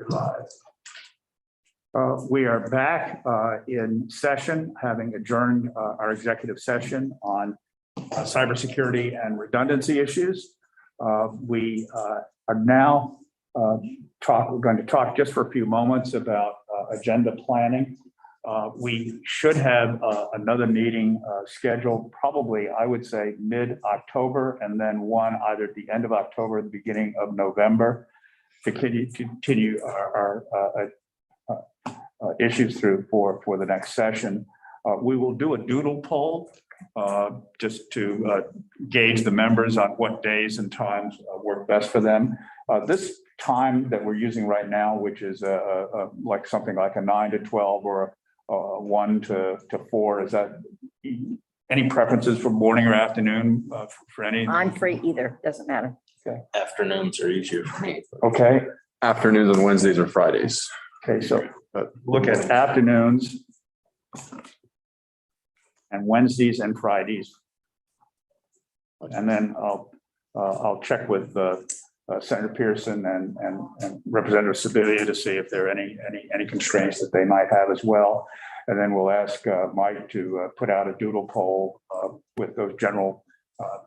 Live. We are back in session, having adjourned our executive session on cybersecurity and redundancy issues. We are now we're going to talk just for a few moments about agenda planning. We should have another meeting scheduled probably, I would say, mid-October, and then one either at the end of October or the beginning of November to continue our issues through for the next session. We will do a doodle poll just to gauge the members on what days and times work best for them. This time that we're using right now, which is like something like a 9 to 12 or a 1 to 4, is that any preferences for morning or afternoon for any? I'm free either, doesn't matter. Okay. Afternoons are easier for me. Okay. Afternoons on Wednesdays or Fridays. Okay, so look at afternoons and Wednesdays and Fridays. And then I'll check with Senator Pearson and Representative Sibilia to see if there are any constraints that they might have as well. And then we'll ask Mike to put out a doodle poll with those general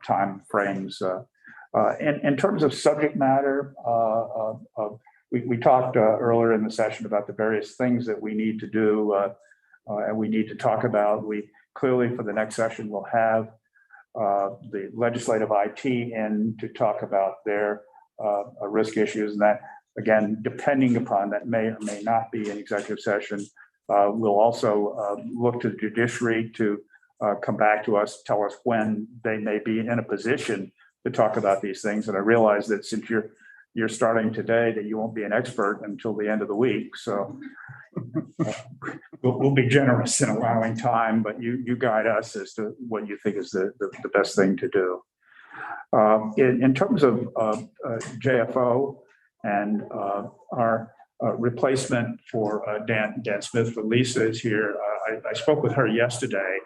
time frames. In terms of subject matter, we talked earlier in the session about the various things that we need to do and we need to talk about. We clearly, for the next session, will have the legislative IT in to talk about their risk issues. And that, again, depending upon that may or may not be an executive session. We'll also look to the judiciary to come back to us, tell us when they may be in a position to talk about these things. And I realize that since you're starting today, that you won't be an expert until the end of the week. So we'll be generous in allowing time, but you guide us as to what you think is the best thing to do. In terms of JFO and our replacement for Dan Smith, for Lisa is here. I spoke with her yesterday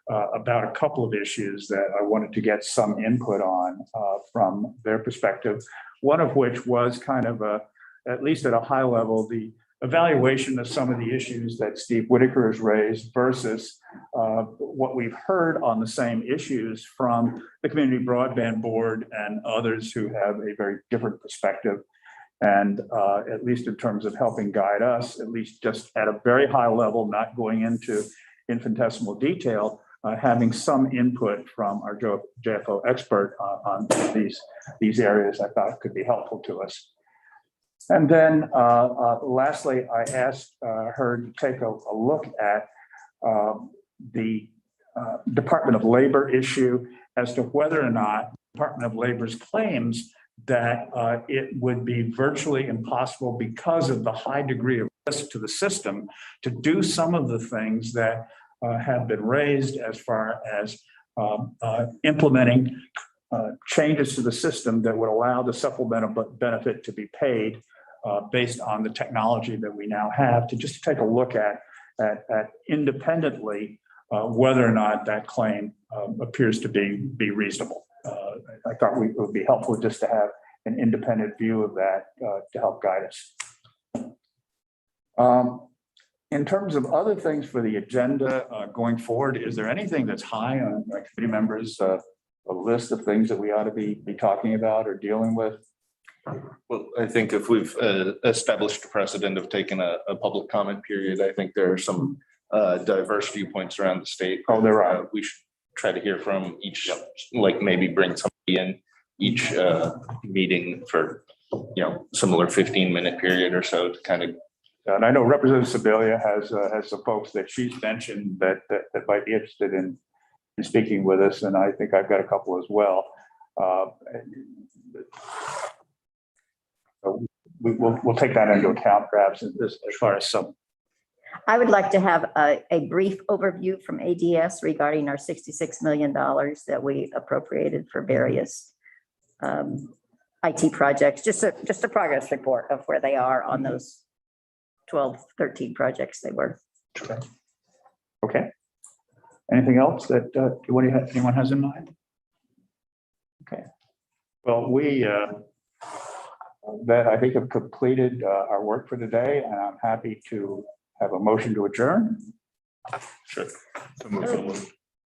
about a couple of issues that I wanted to get some input on from their perspective. One of which was kind of at least at a high level, the evaluation of some of the issues that Steve Whitaker has raised versus what we've heard on the same issues from the Community Broadband Board and others who have a very different perspective. And at least in terms of helping guide us, at least just at a very high level, not going into infinitesimal detail, having some input from our JFO expert on these areas, I thought could be helpful to us. And then lastly, I asked her to take a look at the Department of Labor issue as to whether or not Department of Labor's claims that it would be virtually impossible because of the high degree of risk to the system to do some of the things that have been raised as far as implementing changes to the system that would allow the supplemental benefit to be paid based on the technology that we now have, to just take a look at independently whether or not that claim appears to be reasonable. I thought it would be helpful just to have an independent view of that to help guide us. In terms of other things for the agenda going forward, is there anything that's high on my committee members' a list of things that we ought to be talking about or dealing with? Well, I think if we've established a precedent of taking a public comment period, I think there are some diverse viewpoints around the state. Oh, there are. We should try to hear from each, like maybe bring somebody in each meeting for, similar 15-minute period or so to kind of. And I know Representative Sibilia has some folks that she's mentioned that might be interested in speaking with us, and I think I've got a couple as well. So we'll take that into account perhaps as far as some. I would like to have a brief overview from ADS regarding our $66 million that we appropriated for various IT projects, just a progress report of where they are on those 12, 13 projects they were. Okay. Anything else that anyone has in mind? Okay. Well, we that I think have completed our work for today, and I'm happy to have a motion to adjourn. Sure. So moved.